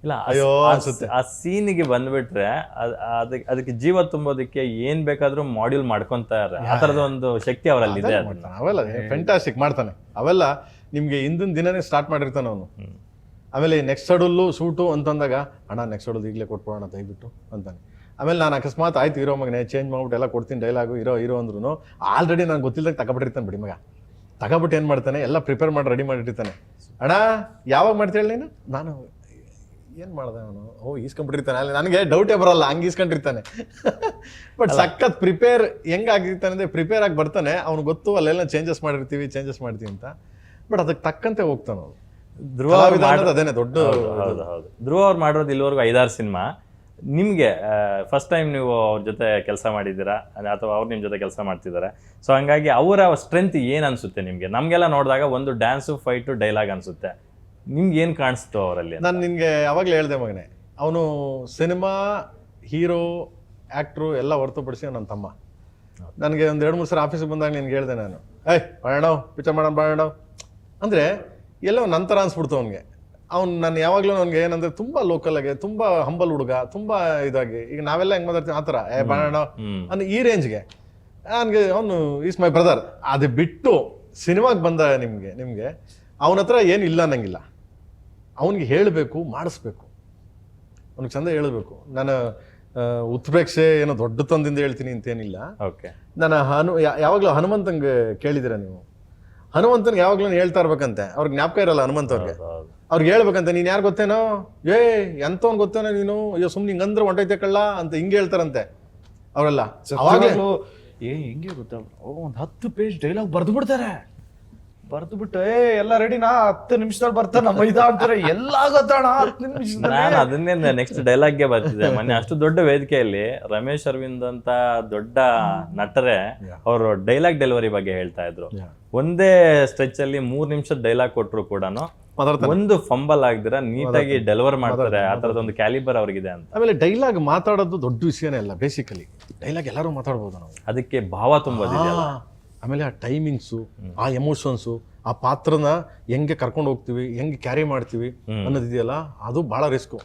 ಇಲ್ಲ ಅಯ್ಯೋ ಅನ್ಸುತ್ತೆ. ಆ ಸೀನಿಗೆ ಬಂದ್ಬಿಟ್ರೆ ಅದಕ್ಕೆ ಜೀವ ತುಂಬೋದಕ್ಕೆ ಏನ್ ಬೇಕಾದ್ರೂ ಮಾಡ್ಯೂಲ್ ಮಾಡ್ಕೊಂತಾರೆ. ಆ ತರದ ಒಂದು ಶಕ್ತಿ ಅವರಲ್ಲಿ ಇದೆ. ಅವೆಲ್ಲ ಫೆಂಟಾಸ್ಟಿಕ್ ಮಾಡ್ತಾನೆ. ಅವೆಲ್ಲ ನಿಮ್ಗೆ ಹಿಂದಿನ ದಿನನೇ ಸ್ಟಾರ್ಟ್ ಮಾಡಿರ್ತಾನೆ ಅವನು. ಆಮೇಲೆ ನೆಕ್ಸ್ಟ್ ಶೆಡ್ಯೂಲು ಶೂಟು ಅಂತಂದಾಗ ಅಣ್ಣ ನೆಕ್ಸ್ಟ್ ಶೆಡ್ಯೂಲ್ ಈಗಲೇ ಕೊಟ್ಬಿಡೋಣ ದಯವಿಟ್ಟು ಅಂತಾನೆ. ಆಮೇಲೆ ನಾನು ಅಕಸ್ಮಾತ್ ಆಯ್ತು ಹೀರೋ ಮಗನೇ ಚೇಂಜ್ ಮಾಡ್ಬಿಟ್ಟು ಎಲ್ಲ ಕೊಡ್ತೀನಿ ಡೈಲಾಗು ಹೀರೋ ಅಂದ್ರೂ ಆಲ್ರೆಡಿ ನಾನು ಗೊತ್ತಿಲ್ಲದಾಗ ತಗೊಬಿಟ್ಟಿರ್ತಾನೆ ಬಿಡಿ ಮಗ. ತಗೊಬಿಟ್ಟು ಏನು ಮಾಡ್ತಾನೆ ಎಲ್ಲ ಪ್ರಿಪೇರ್ ಮಾಡಿ ರೆಡಿ ಮಾಡಿಟ್ಟಿರ್ತಾನೆ. ಅಣ್ಣ ಯಾವಾಗ ಮಾಡ್ತೇಳಿ ನೀನು? ನಾನು ಏನು ಮಾಡ್ದೆ ಅವನು ಈಸ್ಕೊಂಡ್ಬಿಟ್ಟಿರ್ತಾನೆ. ಅಲ್ಲಿ ನನಗೆ ಡೌಟೇ ಬರಲ್ಲ, ಹಂಗೆ ಈಸ್ಕೊಂಡಿರ್ತಾನೆ. ಬಟ್ ಸಖತ್ ಪ್ರಿಪೇರ್ ಹೆಂಗಾಗಿರ್ತಾನೆ ಅಂದರೆ ಪ್ರಿಪೇರ್ ಆಗಿ ಬರ್ತಾನೆ. ಅವ್ನು ಗೊತ್ತು ಅಲ್ಲೆಲ್ಲ ಚೇಂಜಸ್ ಮಾಡ್ತೀವಿ ಅಂತ. ಬಟ್ ಅದಕ್ಕೆ ತಕ್ಕಂತೆ ಹೋಗ್ತಾನೆ ಅವನು. ಧ್ರುವ ಅದೇನೆ ದೊಡ್ಡ. ಹೌದು, ಧ್ರುವ ಅವ್ರು ಮಾಡಿರೋದು ಇಲ್ಲಿವರೆಗೂ 5-6 ಸಿನಿಮಾ. ನಿಮಗೆ ಫಸ್ಟ್ ಟೈಮ್ ನೀವು ಅವ್ರ ಜೊತೆ ಕೆಲಸ ಮಾಡಿದ್ದೀರಾ ಅಥವಾ ಅವ್ರು ನಿಮ್ಮ ಜೊತೆ ಕೆಲಸ ಮಾಡ್ತಿದ್ದಾರೆ. ಸೊ ಹಂಗಾಗಿ ಅವರ ಸ್ಟ್ರೆಂತ್ ಏನು ಅನಿಸುತ್ತೆ ನಿಮಗೆ? ನಮಗೆಲ್ಲ ನೋಡಿದಾಗ ಒಂದು ಡ್ಯಾನ್ಸು ಫೈಟು ಡೈಲಾಗ್ ಅನಿಸುತ್ತೆ. ನಿಮ್ಗೆ ಏನು ಕಾಣಿಸ್ತು ಅವರಲ್ಲಿ? ನಾನು ನಿನಗೆ ಯಾವಾಗಲೇ ಹೇಳ್ದೆ ಮಗನೇ, ಅವನು ಸಿನಿಮಾ ಹೀರೋ ಆ್ಯಕ್ಟ್ರು ಎಲ್ಲ ಹೊರತುಪಡಿಸಿ ನನ್ನ ತಮ್ಮ. ನನಗೆ ಒಂದು 2-3 ಸಲ ಆಫೀಸಿಗೆ ಬಂದಾಗ ನಿನ್ಗೆ ಹೇಳ್ದೆ ನಾನು, ಬಾಳಣ್ಣವ್ ಪಿಕ್ಚರ್ ಮಾಡೋಣ ಬಾಳಣ್ಣವ್ ಅಂದರೆ ಎಲ್ಲೋ ನಂತರ ಅನ್ಸ್ಬಿಡ್ತು ಅವನಿಗೆ. ನಾನು ಯಾವಾಗಲೂ ನನಗೆ ಏನಂದ್ರೆ ತುಂಬ ಲೋಕಲಾಗೆ, ತುಂಬ ಹಂಬಲ್ ಹುಡುಗ, ತುಂಬ ಇದಾಗಿ ಈಗ ನಾವೆಲ್ಲ ಹೆಂಗೆ ಮಾತಾಡ್ತೀವಿ ಆ ಥರ ಬಾಳಣ್ಣವ್ ಅನ್ನೋ ಈ ರೇಂಜ್ಗೆ ನನಗೆ ಅವನು ಈಸ್ ಮೈ ಬ್ರದರ್. ಅದು ಬಿಟ್ಟು ಸಿನಿಮಾಗೆ ಬಂದ ನಿಮಗೆ ಅವನ ಹತ್ರ ಏನು ಇಲ್ಲ ಅನ್ನಂಗಿಲ್ಲ. ಅವನಿಗೆ ಹೇಳಬೇಕು, ಮಾಡಿಸ್ಬೇಕು, ಅವ್ನಿಗೆ ಚಂದ ಹೇಳಬೇಕು. ನಾನು ಉತ್ಪ್ರೇಕ್ಷೆ ಏನೋ ದೊಡ್ಡ ತಂದಿಂದ ಹೇಳ್ತೀನಿ ಅಂತೇನಿಲ್ಲ. ನಾನು ಯಾವಾಗಲೂ ಹನುಮಂತಂಗೆ ಕೇಳಿದ್ದೀರ ನೀವು? ಹನುಮಂತನ್ಗೆ ಯಾವಾಗಲೂ ಹೇಳ್ತಾ ಇರ್ಬೇಕಂತೆ. ಅವ್ರಿಗೆ ಜ್ಞಾಪಕ ಇರಲ್ಲ ಹನುಮಂತ ಅವ್ರಿಗೆ ಹೇಳ್ಬೇಕಂತೆ, ನೀನು ಯಾರು ಗೊತ್ತೇನೋ, ಎಂತವನ್ ಗೊತ್ತೇನೋ ನೀನು, ಅಯ್ಯೋ ಸುಮ್ಮನೆ ಹಿಂಗಂದ್ರೆ ಹೊಂಟೈತೆ ಕಳ್ಳ ಅಂತ ಹಿಂಗೆ ಹೇಳ್ತಾರಂತೆ ಅವರೆಲ್ಲ. ಅವಾಗಲೂ ಹಿಂಗೆ ಗೊತ್ತಾ, ಒಂದು 10 ಪೇಜ್ ಡೈಲಾಗ್ ಬರ್ದು ಬಿಡ್ತಾರೆ. ಬರ್ದು ಬಿಟ್ಟು ಎಲ್ಲ ರೆಡಿನಾ 10 ನಿಮಿಷದಲ್ಲಿ ಬರ್ತಾನ ಮೈದಾ ಅಂತಾರೆ. ಎಲ್ಲ ಗೊತ್ತಾಣ 10 ನಿಮಿಷದಲ್ಲಿ. ನಾನು ಅದನ್ನೇ ನೆಕ್ಸ್ಟ್ ಡೈಲಾಗ್ಗೆ ಬರ್ತಿದ್ದೆ. ಮೊನ್ನೆ ಅಷ್ಟು ದೊಡ್ಡ ವೇದಿಕೆಯಲ್ಲಿ ರಮೇಶ್ ಅರವಿಂದ್ ಅಂತ ದೊಡ್ಡ ನಟರೇ ಅವರು ಡೈಲಾಗ್ ಡೆಲಿವರಿ ಬಗ್ಗೆ ಹೇಳ್ತಾ ಇದ್ರು. ಒಂದೇ ಸ್ಟ್ರೆಚ್ ಅಲ್ಲಿ 3 ನಿಮಿಷದ ಡೈಲಾಗ್ ಕೊಟ್ಟರು ಕೂಡ ಒಂದು ಫಂಬಲ್ ಆಗದಿರ ನೀಟಾಗಿ ಡೆಲಿವರ್ ಮಾಡ್ತಾರೆ. ಆ ತರದ ಒಂದು ಕ್ಯಾಲಿಬರ್ ಅವ್ರಿಗಿದೆ ಅಂತ. ಆಮೇಲೆ ಡೈಲಾಗ್ ಮಾತಾಡೋದು ದೊಡ್ಡ ವಿಷಯನೇ ಅಲ್ಲ. ಬೇಸಿಕಲಿ ಡೈಲಾಗ್ ಎಲ್ಲರೂ ಮಾತಾಡ್ಬೋದು ನಾವು. ಅದಕ್ಕೆ ಭಾವ ತುಂಬೋದಿದೆ. ಆಮೇಲೆ ಆ ಟೈಮಿಂಗ್ಸು, ಆ ಎಮೋಷನ್ಸು, ಆ ಪಾತ್ರನ ಹೆಂಗೆ ಕರ್ಕೊಂಡು ಹೋಗ್ತೀವಿ, ಹೆಂಗೆ ಕ್ಯಾರಿ ಮಾಡ್ತೀವಿ ಅನ್ನೋದಿದೆಯಲ್ಲ, ಅದು ಭಾಳ ರಿಸ್ಕು.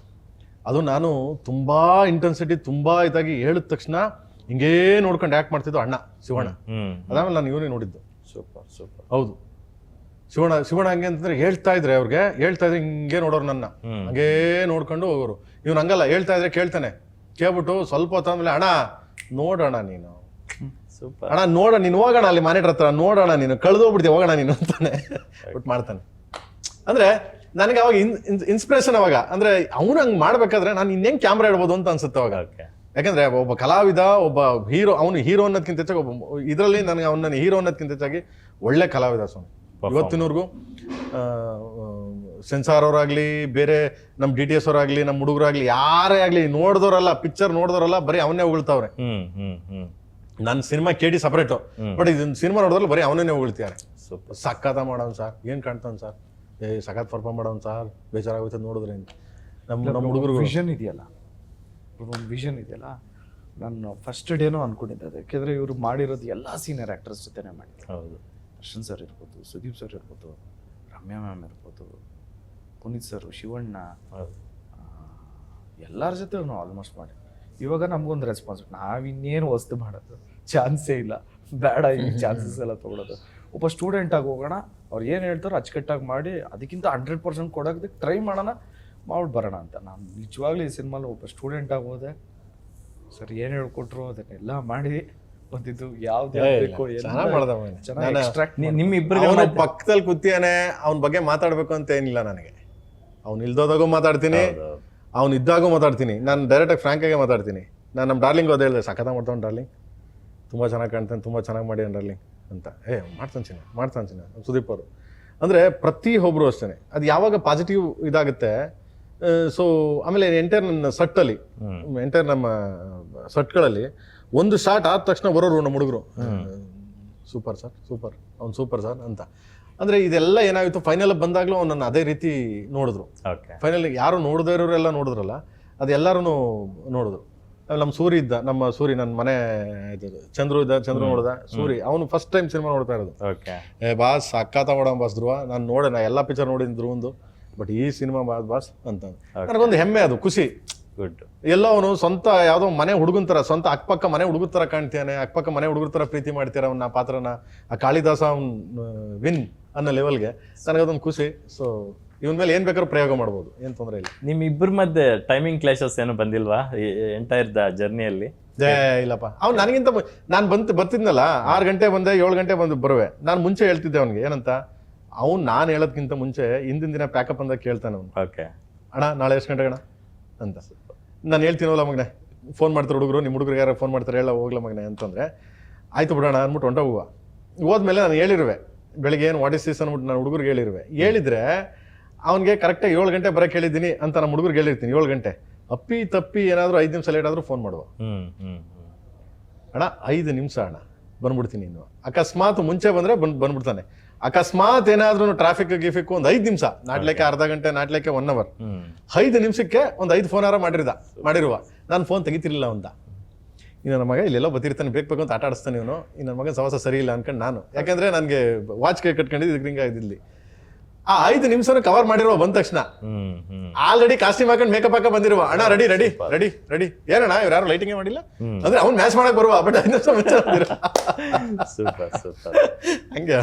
ಅದು ನಾನು ತುಂಬ ಇಂಟೆನ್ಸಿಟಿ ತುಂಬ ಇದಾಗಿ ಹೇಳಿದ ತಕ್ಷಣ ಹಿಂಗೇ ನೋಡ್ಕೊಂಡು ಆ್ಯಕ್ಟ್ ಮಾಡ್ತಿದ್ದು ಅಣ್ಣ ಶಿವಣ್ಣ. ಅದಾದ್ಮೇಲೆ ನಾನು ಇವನೇ ನೋಡಿದ್ದು. ಸೂಪರ್. ಹೌದು, ಶಿವಣ್ಣ ಹಂಗೆ ಅಂತಂದ್ರೆ ಹೇಳ್ತಾ ಇದ್ರೆ ಹಿಂಗೆ ನೋಡೋರು ನನ್ನ, ಹಂಗೇ ನೋಡ್ಕೊಂಡು ಹೋಗೋರು. ಇವ್ನು ಹಂಗಲ್ಲ, ಹೇಳ್ತಾ ಇದ್ರೆ ಕೇಳ್ತಾನೆ. ಕೇಳ್ಬಿಟ್ಟು ಸ್ವಲ್ಪ ಹೊತ್ತಾದ್ಮೇಲೆ ಅಣ್ಣ ನೋಡೋಣ ನೀನು, ಅಣ್ಣ ನೋಡೋಣ ನೀನು, ಹೋಗೋಣ ಅಲ್ಲಿ ಮಾನಿಟರ್ ಹತ್ರ ನೋಡೋಣ ನೀನು, ಕಳೆದೋಗ್ಬಿಡ್ತೀವಿ ಹೋಗೋಣ ನೀನು ಅಂತಾನೆ. ಬಿಟ್ಟು ಮಾಡ್ತಾನೆ. ಅಂದ್ರೆ ನನಗೆ ಅವಾಗ ಇನ್ಸ್ಪಿರೇಷನ್ ಅವಾಗ. ಅಂದ್ರೆ ಅವ್ನು ಹಂಗೆ ಮಾಡ್ಬೇಕಾದ್ರೆ ನಾನು ಇನ್ನೇನು ಕ್ಯಾಮ್ರಾ ಇಡ್ಬೋದು ಅಂತ ಅನ್ಸುತ್ತೆ ಅವಾಗ. ಯಾಕಂದ್ರೆ ಒಬ್ಬ ಕಲಾವಿದ, ಒಬ್ಬ ಹೀರೋ, ಅವನು ಹೀರೋ ಅನ್ನೋದಕ್ಕಿಂತ ಹೆಚ್ಚಾಗಿ ಇದರಲ್ಲಿ ನನಗೆ ಅವನ ಹೀರೋ ಅನ್ನೋದಕ್ಕಿಂತ ಹೆಚ್ಚಾಗಿ ಒಳ್ಳೆ ಕಲಾವಿದ ಸ್ವಾಮಿ. ಇವತ್ತಿನವರೆಗೂ ಸೆನ್ಸಾರ್ ಅವರಾಗ್ಲಿ, ಬೇರೆ ನಮ್ಮ DTS ಅವರಾಗ್ಲಿ, ನಮ್ಮ ಹುಡುಗರಾಗ್ಲಿ, ಯಾರೇ ಆಗ್ಲಿ ನೋಡಿದವರಲ್ಲ, ಪಿಕ್ಚರ್ ನೋಡಿದವರಲ್ಲ ಬರೀ ಅವನ್ನೇ ಉಗುಳ್ತಾವ್ರೆ. ನನ್ನ ಸಿನಿಮಾ KD ಸಪ್ರೇಟು, ಬಟ್ ಇದನ್ನ ಸಿನಿಮಾ ನೋಡಿದ್ರಲ್ಲಿ ಬರೀ ಅವನೇ ಉಗುಳ್ತಿದ್ದಾರೆ. ಸಖತ್ತ ಮಾಡೋನ್ ಸರ್, ಏನ್ ಕಾಣ್ತಾನೆ ಸರ್, ಸಖತ್ ಪರ್ಫಾರ್ಮ್ ಮಾಡೋನ್ ಸರ್, ಬೇಜಾರಾಗುತ್ತೆ ನೋಡಿದ್ರೆ. ನಮ್ಮ ಹುಡುಗರು ವಿಷನ್ ಇದೆಯಲ್ಲ, ನಾನು ಫಸ್ಟ್ ಡೇನೂ ಅನ್ಕೊಂಡಿದ್ದೆ. ಯಾಕೆಂದ್ರೆ ಇವರು ಮಾಡಿರೋದು ಎಲ್ಲ ಸೀನಿಯರ್ ಆ್ಯಕ್ಟರ್ಸ್ ಜೊತೆನೇ ಮಾಡಿದ್ರು. ಹೌದು, ದರ್ಶನ್ ಸರ್ ಇರ್ಬೋದು, ಸುದೀಪ್ ಸರ್ ಇರ್ಬೋದು, ರಮ್ಯಾ ಮ್ಯಾಮ್ ಇರ್ಬೋದು, ಪುನೀತ್ ಸರ್, ಶಿವಣ್ಣ, ಎಲ್ಲರ ಜೊತೆ ಆಲ್ಮೋಸ್ಟ್ ಮಾಡಿ. ಇವಾಗ ನಮಗೊಂದು ರೆಸ್ಪಾನ್ಸಿಬಿಲಿಟಿ, ನಾವಿನ್ನೇನು ವಸ್ತು ಮಾಡೋದು ಚಾನ್ಸೇ ಇಲ್ಲ, ಬೇಡ ಈ ಚಾನ್ಸಸ್ ಎಲ್ಲ ತೊಗೊಳೋದು. ಒಬ್ಬ ಸ್ಟೂಡೆಂಟಾಗಿ ಹೋಗೋಣ, ಅವ್ರು ಏನು ಹೇಳ್ತಾರೋ ಅಚ್ಚುಕಟ್ಟಾಗಿ ಮಾಡಿ ಅದಕ್ಕಿಂತ 100% ಕೊಡೋದಕ್ಕೆ ಟ್ರೈ ಮಾಡೋಣ, ಮಾಡ್ಬಿಟ್ಟು ಬರೋಣ ಅಂತ. ನಾನು ನಿಜವಾಗ್ಲೂ ಈ ಸಿನಿಮಾಲಿ ಒಬ್ಬ ಸ್ಟೂಡೆಂಟಾಗಿ ಹೋದೆ. ಸರ್ ಏನು ಹೇಳ್ಕೊಟ್ರು ಅದನ್ನೆಲ್ಲ ಮಾಡಿ ಬಂದಿದ್ದು. ಯಾವ್ದು ನಿಮ್ಮಿಬ್ಬರು ಪಕ್ಕದಲ್ಲಿ ಕೂತಿಯಾನೆ, ಅವನ ಬಗ್ಗೆ ಮಾತಾಡ್ಬೇಕು ಅಂತ ಏನಿಲ್ಲ ನನಗೆ. ಅವ್ನು ಇಲ್ದೋದಾಗೂ ಮಾತಾಡ್ತೀನಿ, ಅವ್ನು ಇದ್ದಾಗೂ ಮಾತಾಡ್ತೀನಿ. ನಾನು ಡೈರೆಕ್ಟಾಗಿ ಫ್ರಾಂಕಾಗೆ ಮಾತಾಡ್ತೀನಿ. ನಾನು ನಮ್ಮ ಡಾರ್ಲಿಂಗ್ ಅದು ಹೇಳಿದೆ, ಸಖತ್ತ ಮಾಡ್ತಾನೆ ಡಾರ್ಲಿಂಗ್, ತುಂಬ ಚೆನ್ನಾಗಿ ಕಾಣ್ತಾನೆ, ತುಂಬ ಚೆನ್ನಾಗಿ ಮಾಡಿ ಡಾರ್ಲಿಂಗ್ ಅಂತ. ಮಾಡ್ತಾನೆ ಚಿನ್ನ ಸುದೀಪ್ ಅವರು. ಅಂದರೆ ಪ್ರತಿಯೊಬ್ಬರು ಅಷ್ಟೇ. ಅದು ಯಾವಾಗ ಪಾಸಿಟಿವ್ ಇದಾಗುತ್ತೆ. ಸೊ ಆಮೇಲೆ ಎಂಟೈರ್ ನನ್ನ ಸಟ್ಟಲ್ಲಿ, ಎಂಟೈರ್ ನಮ್ಮ ಸಟ್ಗಳಲ್ಲಿ ಒಂದು ಶಾಟ್ ಆದ ತಕ್ಷಣ ಬರೋರು ನಮ್ಮ ಹುಡುಗರು, ಸೂಪರ್ ಸರ್, ಅವ್ನು ಸೂಪರ್ ಸರ್ ಅಂತ. ಅಂದರೆ ಇದೆಲ್ಲ ಏನಾಗಿತ್ತು, ಫೈನಲ್ ಬಂದಾಗಲೂ ಅವನನ್ನು ಅದೇ ರೀತಿ ನೋಡಿದ್ರು. ಫೈನಲ್ ಯಾರು ನೋಡದೇ ಇರೋರೆಲ್ಲ ನೋಡಿದ್ರಲ್ಲ, ಅದು ಎಲ್ಲರೂ ನೋಡಿದ್ರು. ನಮ್ಮ ಸೂರಿ ಇದ್ದ, ನನ್ನ ಮನೆ ಚಂದ್ರು ನೋಡ್ದ. ಸೂರಿ ಅವನು ಫಸ್ಟ್ ಟೈಮ್ ಸಿನಿಮಾ ನೋಡ್ತಾ ಇರೋದು. ಬಾ ಸಕ್ಕತ್ತ ಮಾಡೋ ಬಾಸ್ ಧ್ರುವ. ನಾನು ಎಲ್ಲ ಪಿಕ್ಚರ್ ನೋಡಿದ್ದೀನಿ ಧ್ರುವಂದು. ಬಟ್ ಈ ಸಿನಿಮಾ ಬಾಸ್ ಅಂತ ನನಗೊಂದು ಹೆಮ್ಮೆ, ಅದು ಖುಷಿ. ಗುಡ್. ಎಲ್ಲೋ ಅವನು ಸ್ವಂತ ಯಾವುದೋ ಮನೆ ಹುಡುಗನ ಥರ, ಸ್ವಂತ ಅಕ್ಕಪಕ್ಕ ಮನೆ ಹುಡುಗರ ಥರ ಕಾಣ್ತಾನೆ, ಅಕ್ಕಪಕ್ಕ ಮನೆ ಹುಡುಗರ ಥರ ಪ್ರೀತಿ ಮಾಡ್ತೀರ ಅವನ್ನ ಪಾತ್ರನ, ಆ ಕಾಳಿದಾಸ ಅವ್ನು ವಿನ್ ಅನ್ನೋ ಲೆವೆಲ್ಗೆ ನನಗದೊಂದು ಖುಷಿ. ಸೊ ಇವನ್ ಮೇಲೆ ಏನ್ ಬೇಕಾದ್ರೂ ಪ್ರಯೋಗ ಮಾಡ್ಬೋದು, ಏನ್ ತೊಂದರೆ ಇಲ್ಲ. ನಿಮ್ ಇಬ್ಬರ ಮಧ್ಯೆ ಟೈಮಿಂಗ್ ಕ್ಲಾಶಸ್ ಏನು ಬಂದಿಲ್ವಾ ಎಂಟೈರ್ ಜರ್ನಿಯಲ್ಲಿ? ಇಲ್ಲಪ್ಪ, ಅವ್ನು ನನಗಿಂತ ನಾನು ಬರ್ತಿದ್ನಲ್ಲ 6 ಗಂಟೆ ಬಂದೆ 7 ಗಂಟೆ ಬರುವೆ. ನಾನು ಮುಂಚೆ ಹೇಳ್ತಿದ್ದೆ ಅವ್ನಿಗೆ ಏನಂತ, ಅವ್ನು ನಾನು ಹೇಳೋದ್ಕಿಂತ ಮುಂಚೆ ಹಿಂದಿನ ದಿನ ಪ್ಯಾಕಪ್ ಅಂದಾಗ ಕೇಳ್ತಾನೆ ಅವ್ನು, ಓಕೆ ಅಣ್ಣ ನಾಳೆ ಎಷ್ಟು ಗಂಟೆಗೆ ಅಣ್ಣ ಅಂತ. ನಾನು ಹೇಳ್ತೀನಲ್ಲ ಮಗನೆ, ಫೋನ್ ಮಾಡ್ತಾರೆ ಹುಡುಗರು, ನಿಮ್ಮ ಹುಡುಗರಿಗೆ ಯಾರು ಫೋನ್ ಮಾಡ್ತಾರೆ, ಹೇಳ ಹೋಗ್ಲ ಮಗನೆ ಅಂತಂದ್ರೆ ಆಯ್ತು ಬಿಡೋಣ ಅಂದ್ಬಿಟ್ಟು ಹೊಂಟೋಗುವ. ಹೋದ್ಮೇಲೆ ನಾನು ಹೇಳಿರುವೆ ಬೆಳಿಗ್ಗೆ ಏನು ವಾಟ್ ಇಸ್ ದಿಸ್ ಅಂದ್ಬಿಟ್ಟು ನಾನು ಹುಡುಗರಿಗೆ ಹೇಳಿದ್ರೆ ಅವ್ನಿಗೆ ಕರೆಕ್ಟಾಗಿ 7 ಗಂಟೆ ಬರೋಕೆ ಹೇಳಿದ್ದೀನಿ ಅಂತ ನಮ್ಮ ಹುಡುಗರಿಗೆ ಹೇಳಿರ್ತೀನಿ. 7 ಗಂಟೆ ಅಪ್ಪಿ ತಪ್ಪಿ ಏನಾದರೂ 5 ನಿಮಿಷ ಲೇಟ್ ಆದರೂ ಫೋನ್ ಮಾಡುವ, ಅಣ್ಣ 5 ನಿಮಿಷ ಅಣ್ಣ ಬಂದ್ಬಿಡ್ತೀನಿ. ಇನ್ನು ಅಕಸ್ಮಾತ್ ಮುಂಚೆ ಬಂದ್ರೆ ಬಂದ್ಬಿಡ್ತಾನೆ. ಅಕಸ್ಮಾತ್ ಏನಾದ್ರೂ ಟ್ರಾಫಿಕ್ ಗಿಫಿಕ್ ಒಂದು 5 ನಿಮಿಷ, ನಾಟ್ಲೇಕೆ ಅರ್ಧ ಗಂಟೆ, ನಾಟ್ಲೇಕೆ 1 ಅವರ್, 5 ನಿಮಿಷಕ್ಕೆ ಒಂದು 5 ಫೋನ್ ಮಾಡಿರುವ ನಾನು ಫೋನ್ ತೆಗಿತಿರ್ಲಿಲ್ಲ ಅಂತ. ಇನ್ನು ನನ್ನ ಮಗ ಇಲ್ಲೆಲ್ಲ ಬರ್ತಿರ್ತಾನೆ, ಬೇಕು ಅಂತ ಆಟ ಆಡಿಸ್ತಾನೆ ಇವನು, ಇನ್ನು ನನ್ನ ಮಗನ ಸವಾಸ ಸರಿ ಇಲ್ಲ ಅನ್ಕೊಂಡು ನಾನು, ಯಾಕಂದ್ರೆ ನನಗೆ ವಾಚ್ ಕೈ ಕಟ್ಕೊಂಡಿದ್ದು ಇದರಿಂದ ಇದಿಲ್ಲಿ ಆ 5 ನಿಮಿಷನ ಕವರ್ ಮಾಡಿರುವ. ಬಂದ ತಕ್ಷಣ ಆಲ್ರೆಡಿ ಕಾಸ್ಟ್ಯೂಮ್ ಹಾಕೊಂಡು ಮೇಕಪ್ ಹಾಕ ಬಂದಿರುವ, ಅಣ್ಣ ರೆಡಿ ರೆಡಿ ರೆಡಿ ರೆಡಿ, ಏನಣ್ಣ ಇವ್ರು ಯಾರು ಲೈಟಿಂಗ್ ಮಾಡಿಲ್ಲ ಅಂದ್ರೆ ಅವ್ನು ಮ್ಯಾಚ್ ಮಾಡಕ್ ಬರುವ, ಬಟ್ 5 ನಿಮಿಷ ಮುಂಚೆ ಸೂಪರ್ ಸೂಪರ್ ಹಂಗೆ